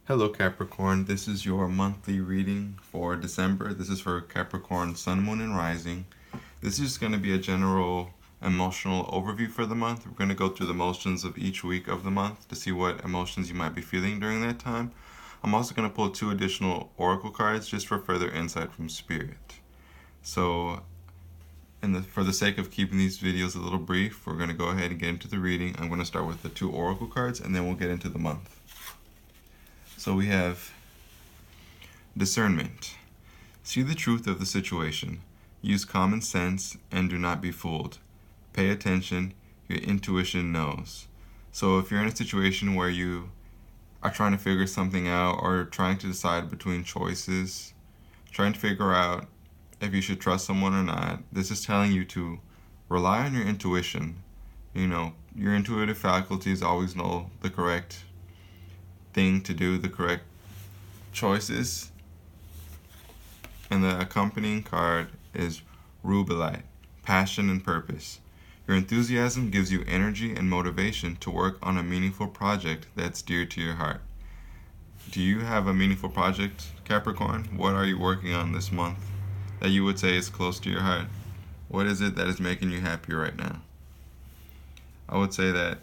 Hello Capricorn, this is your monthly reading for December. This is for Capricorn Sun, Moon, and Rising. This is going to be a general emotional overview for the month. We're going to go through the emotions of each week of the month to see what emotions you might be feeling during that time. I'm also going to pull 2 additional oracle cards just for further insight from Spirit. So, for the sake of keeping these videos a little brief, we're going to go ahead and get into the reading. I'm going to start with the 2 oracle cards and then we'll get into the month. So we have discernment. See the truth of the situation. Use common sense and do not be fooled. Pay attention. Your intuition knows. So if you're in a situation where you are trying to figure something out or trying to decide between choices, trying to figure out if you should trust someone or not, this is telling you to rely on your intuition. Your intuitive faculties always know the correct thing to do, the correct choices. And the accompanying card is Rubelite, passion and purpose. Your enthusiasm gives you energy and motivation to work on a meaningful project that's dear to your heart. Do you have a meaningful project, Capricorn? What are you working on this month that you would say is close to your heart? What is it that is making you happy right now? I would say that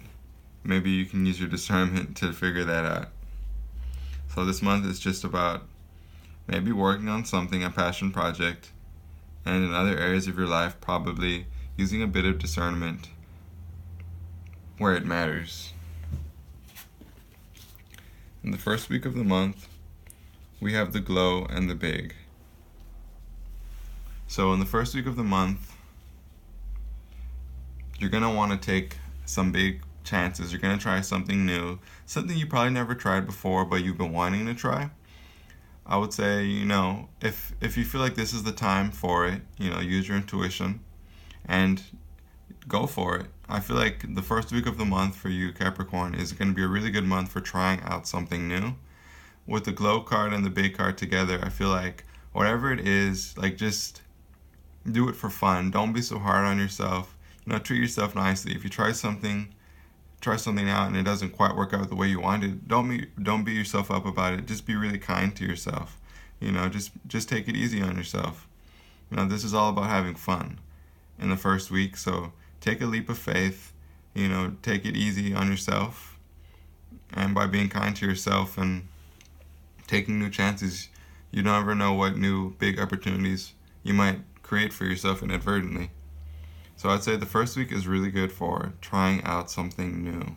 maybe you can use your discernment to figure that out. So this month is just about maybe working on something, a passion project, and in other areas of your life, probably using a bit of discernment where it matters. In the first week of the month, we have the glow and the big. So in the first week of the month, you're going to want to take some big chances. You're going to try something new, something you probably never tried before, but you've been wanting to try. I would say, if you feel like this is the time for it, use your intuition and go for it. I feel like the first week of the month for you, Capricorn, is going to be a really good month for trying out something new. With the glow card and the big card together, I feel like whatever it is, just do it for fun. Don't be so hard on yourself. Treat yourself nicely. If you try something out and it doesn't quite work out the way you wanted, don't beat yourself up about it. Just be really kind to yourself. Just take it easy on yourself. This is all about having fun in the first week, so take a leap of faith. Take it easy on yourself, and by being kind to yourself and taking new chances, you never know what new big opportunities you might create for yourself inadvertently. So I'd say the first week is really good for trying out something new.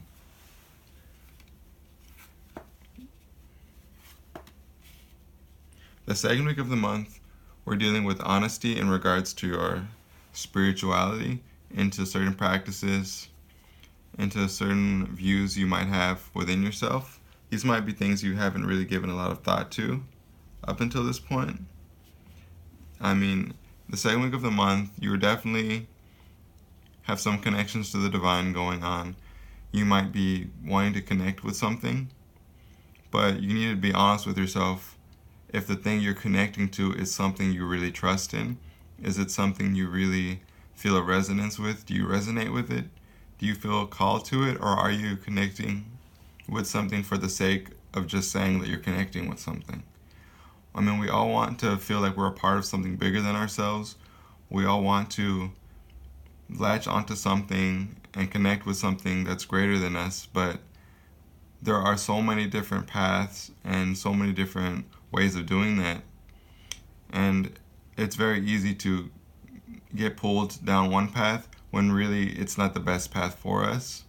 The second week of the month, we're dealing with honesty in regards to your spirituality, into certain practices, into certain views you might have within yourself. These might be things you haven't really given a lot of thought to up until this point. The second week of the month, you were definitely have some connections to the divine going on. You might be wanting to connect with something, but you need to be honest with yourself if the thing you're connecting to is something you really trust in. Is it something you really feel a resonance with? Do you resonate with it? Do you feel called to it? Or are you connecting with something for the sake of just saying that you're connecting with something? We all want to feel like we're a part of something bigger than ourselves. We all want to latch onto something and connect with something that's greater than us, but there are so many different paths and so many different ways of doing that, and it's very easy to get pulled down one path when really it's not the best path for us.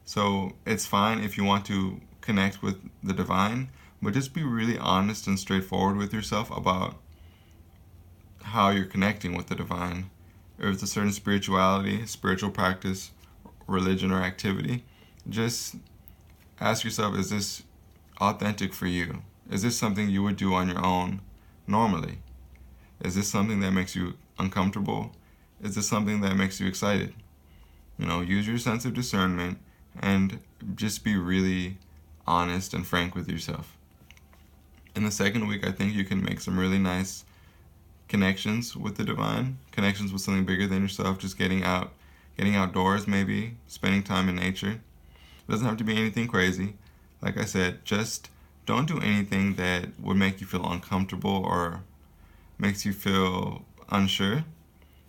So it's fine if you want to connect with the divine, but just be really honest and straightforward with yourself about how you're connecting with the divine. If it's a certain spirituality, spiritual practice, religion, or activity, just ask yourself, is this authentic for you? Is this something you would do on your own normally? Is this something that makes you uncomfortable? Is this something that makes you excited? Use your sense of discernment and just be really honest and frank with yourself. In the second week, I think you can make some really nice connections with the divine, connections with something bigger than yourself, just getting outdoors maybe, spending time in nature. It doesn't have to be anything crazy. Like I said, just don't do anything that would make you feel uncomfortable or makes you feel unsure.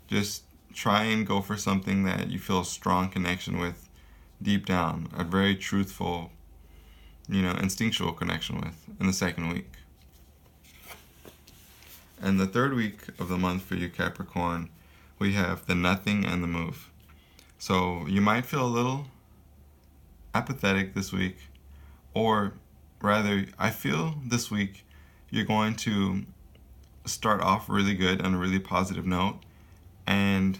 Just try and go for something that you feel a strong connection with deep down, a very truthful, instinctual connection with in the second week. And the third week of the month for you, Capricorn, we have the nothing and the move. So you might feel a little apathetic this week, or rather, I feel this week you're going to start off really good on a really positive note, and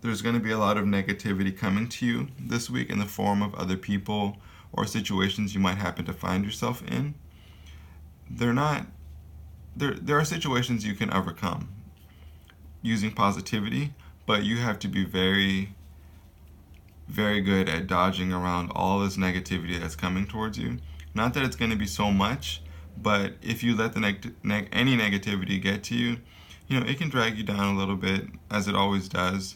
there's going to be a lot of negativity coming to you this week in the form of other people or situations you might happen to find yourself in. There are situations you can overcome using positivity, but you have to be very, very good at dodging around all this negativity that's coming towards you. Not that it's going to be so much, but if you let any negativity get to you, it can drag you down a little bit, as it always does.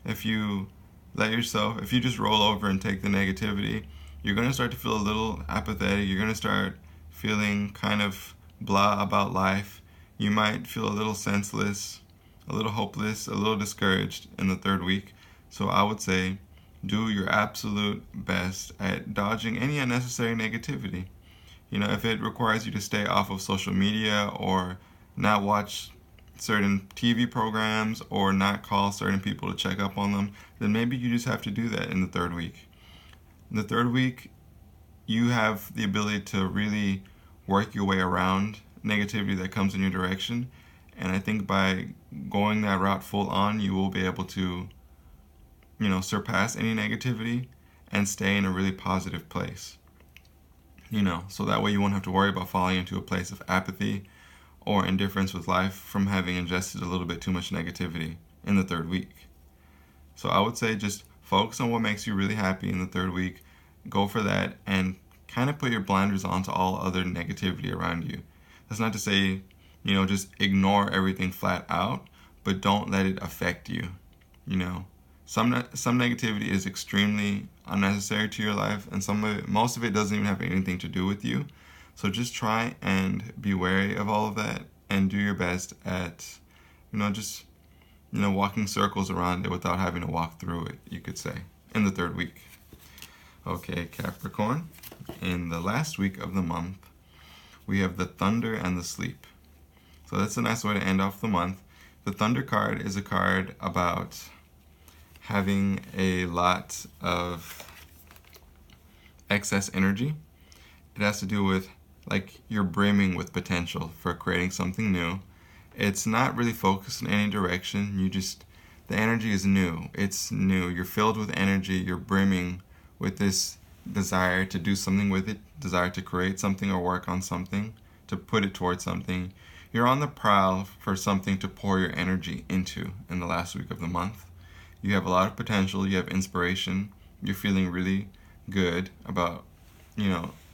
If you just roll over and take the negativity, you're going to start to feel a little apathetic. You're going to start feeling kind of blah about life. You might feel a little senseless, a little hopeless, a little discouraged in the third week. So I would say do your absolute best at dodging any unnecessary negativity. If it requires you to stay off of social media or not watch certain TV programs or not call certain people to check up on them, then maybe you just have to do that in the third week. In the third week, you have the ability to really work your way around negativity that comes in your direction. And I think by going that route full on, you will be able to, surpass any negativity and stay in a really positive place. So that way you won't have to worry about falling into a place of apathy or indifference with life from having ingested a little bit too much negativity in the third week. So I would say just focus on what makes you really happy in the third week. Go for that and kind of put your blinders on to all other negativity around you. That's not to say, just ignore everything flat out, but don't let it affect you. Some negativity is extremely unnecessary to your life, and most of it doesn't even have anything to do with you. So just try and be wary of all of that and do your best at, walking circles around it without having to walk through it, you could say, in the third week. Okay, Capricorn, in the last week of the month, we have the Thunder and the Sleep. So that's a nice way to end off the month. The Thunder card is a card about having a lot of excess energy. It has to do with you're brimming with potential for creating something new. It's not really focused in any direction. The energy is new. It's new. You're filled with energy. You're brimming with this desire to do something with it, desire to create something or work on something, to put it towards something. You're on the prowl for something to pour your energy into in the last week of the month. You have a lot of potential. You have inspiration. You're feeling really good about,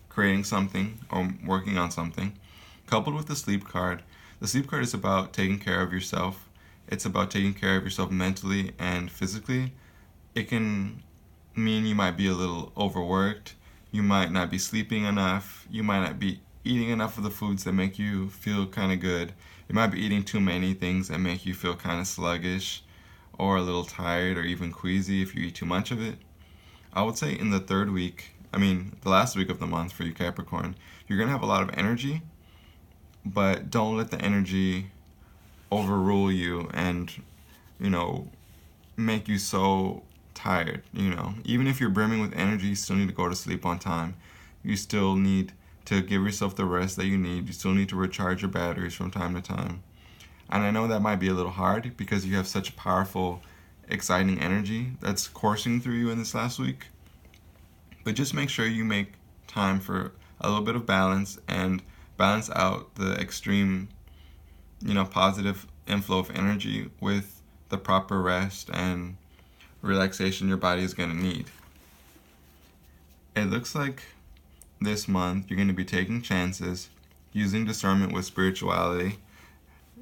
creating something or working on something. Coupled with the Sleep card is about taking care of yourself. It's about taking care of yourself mentally and physically. It can mean you might be a little overworked. You might not be sleeping enough. You might not be eating enough of the foods that make you feel kind of good. You might be eating too many things that make you feel kind of sluggish or a little tired or even queasy if you eat too much of it. I would say in the the last week of the month for you, Capricorn, you're going to have a lot of energy, but don't let the energy overrule you and, make you so tired. Even if you're brimming with energy, you still need to go to sleep on time. You still need to give yourself the rest that you need. You still need to recharge your batteries from time to time. And I know that might be a little hard because you have such powerful, exciting energy that's coursing through you in this last week. But just make sure you make time for a little bit of balance and balance out the extreme, positive inflow of energy with the proper rest and relaxation your body is going to need. It looks like this month you're going to be taking chances, using discernment with spirituality,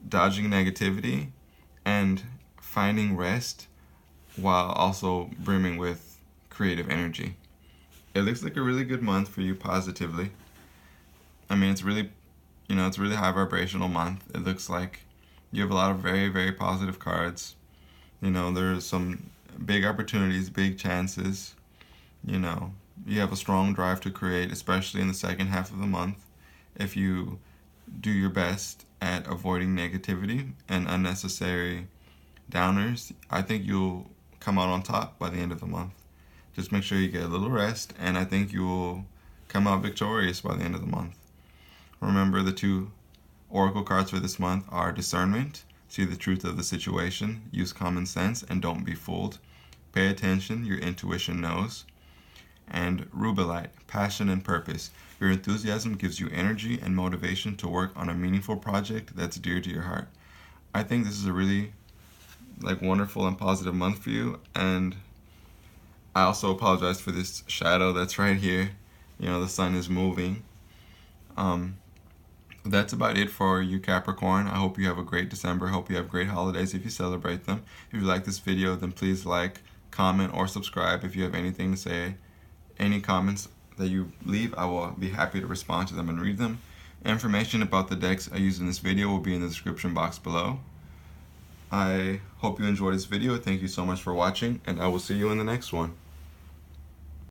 dodging negativity, and finding rest while also brimming with creative energy. It looks like a really good month for you positively. I mean, it's really, it's a really high vibrational month. It looks like you have a lot of very, very positive cards. There's some big opportunities, big chances. You have a strong drive to create, especially in the second half of the month. If you do your best at avoiding negativity and unnecessary downers, I think you'll come out on top by the end of the month. Just make sure you get a little rest, and I think you will come out victorious by the end of the month. Remember, the 2 oracle cards for this month are discernment, see the truth of the situation, use common sense, and don't be fooled. Pay attention, your intuition knows. And rubellite, passion and purpose. Your enthusiasm gives you energy and motivation to work on a meaningful project that's dear to your heart. I think this is a really wonderful and positive month for you, and I also apologize for this shadow that's right here. The sun is moving. That's about it for you, Capricorn. I hope you have a great December. I hope you have great holidays if you celebrate them. If you like this video, then please like, comment, or subscribe. If you have anything to say, any comments that you leave, I will be happy to respond to them and read them. Information about the decks I use in this video will be in the description box below. I hope you enjoyed this video. Thank you so much for watching, and I will see you in the next one.